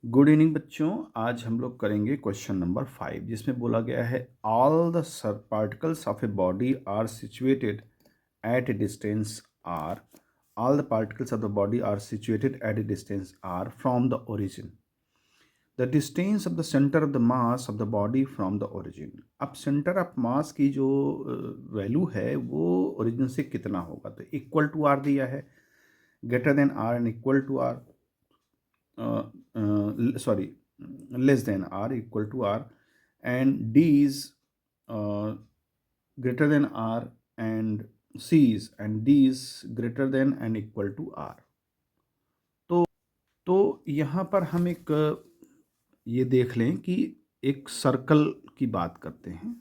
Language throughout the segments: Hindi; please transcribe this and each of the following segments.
गुड इवनिंग बच्चों। आज हम लोग करेंगे क्वेश्चन नंबर 5, जिसमें बोला गया है all the particles of a body are situated at a distance are all the particles of the body are situated at a distance are from the origin the distance of the centre of the mass of the body from the origin. अब सेंटर ऑफ मास की जो वैल्यू है वो ओरिजिन से कितना होगा, तो इक्वल टू आर दिया है, greater than r and equal to r, sorry, less than r, equal to r, and d is greater than r, and c is greater than and equal to r। तो यहाँ पर हम एक ये देख लें कि एक सर्कल की बात करते हैं।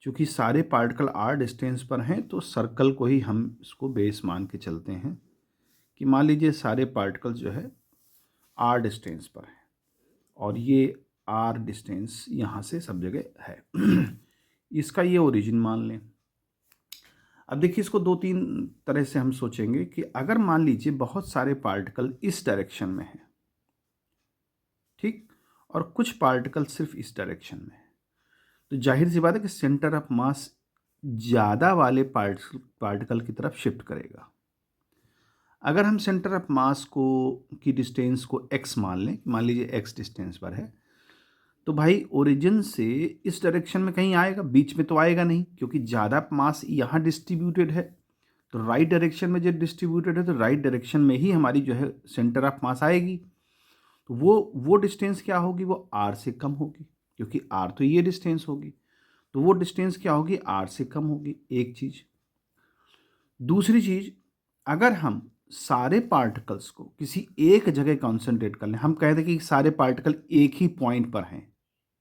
चूँकि सारे पार्टिकल r डिस्टेंस पर हैं तो सर्कल को ही हम इसको बेस मान के चलते हैं कि मान लीजिए सारे पार्टिकल्स जो है r डिस्टेंस पर है और ये r डिस्टेंस यहाँ से सब जगह है। इसका ये ओरिजिन मान लें। अब देखिए, इसको दो तीन तरह से हम सोचेंगे कि अगर मान लीजिए बहुत सारे पार्टिकल इस डायरेक्शन में हैं, ठीक, और कुछ पार्टिकल सिर्फ इस डायरेक्शन में है, तो जाहिर सी बात है कि सेंटर ऑफ मास ज़्यादा वाले पार्टिकल की तरफ शिफ्ट करेगा। अगर हम सेंटर ऑफ मास को की डिस्टेंस को x मान लें, मान लीजिए x डिस्टेंस पर है, तो भाई ओरिजिन से इस डायरेक्शन में कहीं आएगा, बीच में तो आएगा नहीं, क्योंकि ज़्यादा मास यहाँ डिस्ट्रीब्यूटेड है। तो राइट डायरेक्शन में जब डिस्ट्रीब्यूटेड है तो राइट डायरेक्शन में ही हमारी जो है सेंटर ऑफ मास आएगी। तो वो डिस्टेंस क्या होगी, वो r से कम होगी, क्योंकि r तो ये डिस्टेंस होगी, तो वो डिस्टेंस क्या होगी, r से कम होगी। एक चीज़। दूसरी चीज़, अगर हम सारे पार्टिकल्स को किसी एक जगह कॉन्सेंट्रेट कर लें, हम कहते हैं कि सारे पार्टिकल एक ही पॉइंट पर हैं,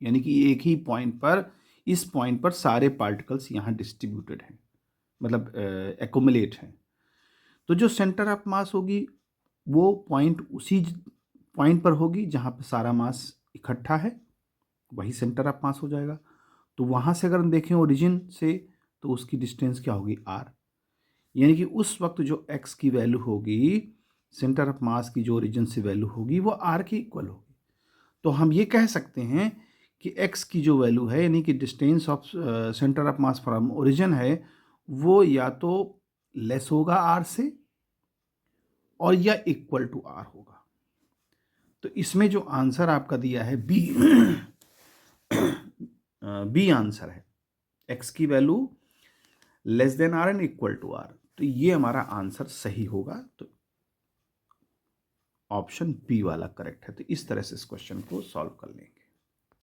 यानी कि एक ही पॉइंट पर, इस पॉइंट पर सारे पार्टिकल्स यहाँ डिस्ट्रीब्यूटेड हैं, मतलब एक्युमुलेट हैं, तो जो सेंटर ऑफ मास होगी वो पॉइंट उसी पॉइंट पर होगी जहाँ पर सारा मास इकट्ठा है, वही सेंटर ऑफ मास हो जाएगा। तो वहाँ से अगर हम देखें ओरिजिन से, तो उसकी डिस्टेंस क्या होगी, r, यानी कि उस वक्त जो x की वैल्यू होगी, सेंटर ऑफ मास की जो ओरिजिन से वैल्यू होगी, वो r के इक्वल होगी। तो हम ये कह सकते हैं कि x की जो वैल्यू है, यानी कि distance of centre of mass from origin है, वो या तो लेस होगा r से और या इक्वल टू r होगा। तो इसमें जो आंसर आपका दिया है बी, बी आंसर है, x की value less than r and equal to r। तो ये हमारा आंसर सही होगा, तो ऑप्शन बी वाला करेक्ट है। तो इस तरह से इस क्वेश्चन को सॉल्व कर लेंगे।